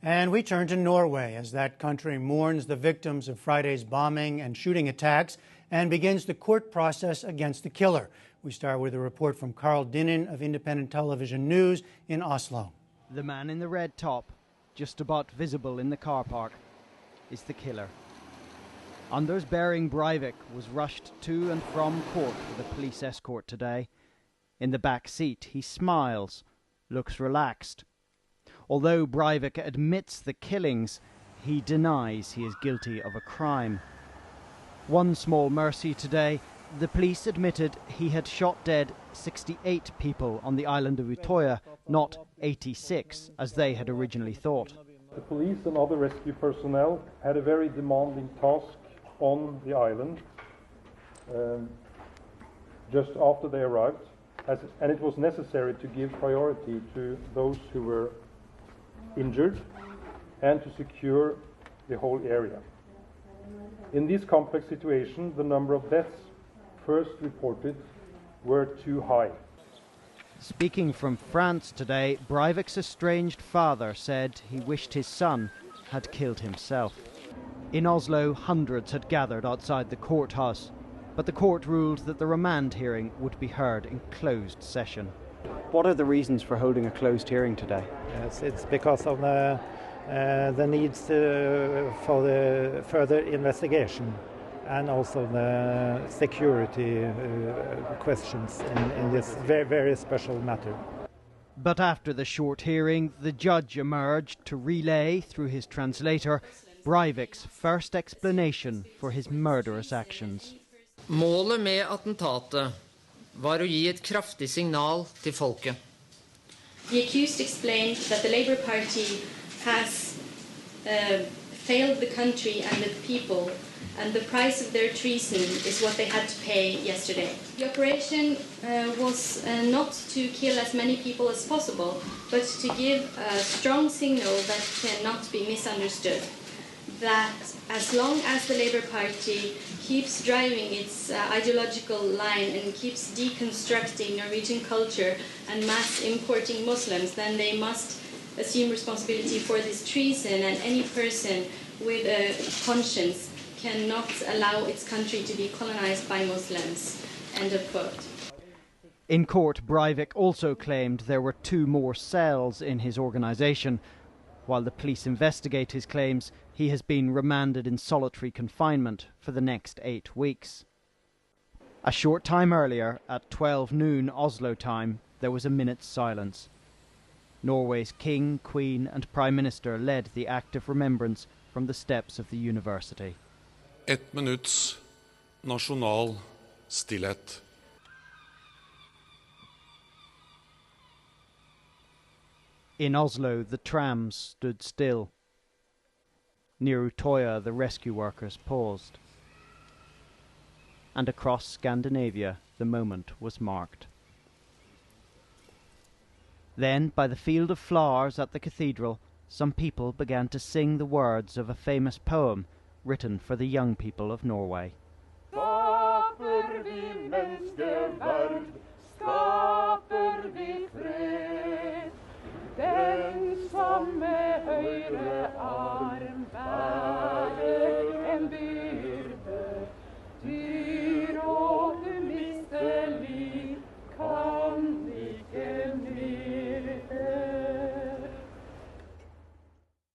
And we turn to Norway as that country mourns the victims of Friday's bombing and shooting attacks and begins the court process against the killer. We start with a report from Carl Dinnen of Independent Television News in Oslo. The man in the red top, just about visible in the car park, is the killer. Anders Behring Breivik was rushed to and from court with a police escort today. In the back seat, he smiles, looks relaxed. Although Breivik admits the killings, he denies he is guilty of a crime. One small mercy today, the police admitted he had shot dead 68 people on the island of Utøya, not 86, as they had originally thought. The police and other rescue personnel had a very demanding task on the island just after they arrived, and it was necessary to give priority to those who were injured and to secure the whole area. In this complex situation, the number of deaths first reported were too high. Speaking from France today, Breivik's estranged father said he wished his son had killed himself. In Oslo, hundreds had gathered outside the courthouse, but the court ruled that the remand hearing would be heard in closed session. What are the reasons for holding a closed hearing today? Yes, it's because of the needs for the further investigation and also the security questions in this very, very special matter. But after the short hearing, the judge emerged to relay through his translator Breivik's first explanation for his murderous actions. Målet med attentatet var å gi et kraftig signal til folket. The accused explained that the Labour Party has failed the country and the people, and the price of their treason is what they had to pay yesterday. The operation was not to kill as many people as possible, but to give a strong signal that cannot be misunderstood. That as long as the Labour Party keeps driving its ideological line and keeps deconstructing Norwegian culture and mass importing Muslims, then they must assume responsibility for this treason, and any person with a conscience cannot allow its country to be colonized by Muslims. End of quote. In court, Breivik also claimed there were 2 more cells in his organisation. While the police investigate his claims, he has been remanded in solitary confinement for the next 8 weeks. A short time earlier, at 12 noon Oslo time, there was a minute's silence. Norway's King, Queen and Prime Minister led the act of remembrance from the steps of the university. 1 minutts nasjonal stillhet. In Oslo, the trams stood still. Near Utøya, the rescue workers paused. And across Scandinavia, the moment was marked. Then, by the field of flowers at the cathedral, some people began to sing the words of a famous poem written for the young people of Norway. Skaper vi menneskeverd, skaper vi fred. Den som med høyre arm bærer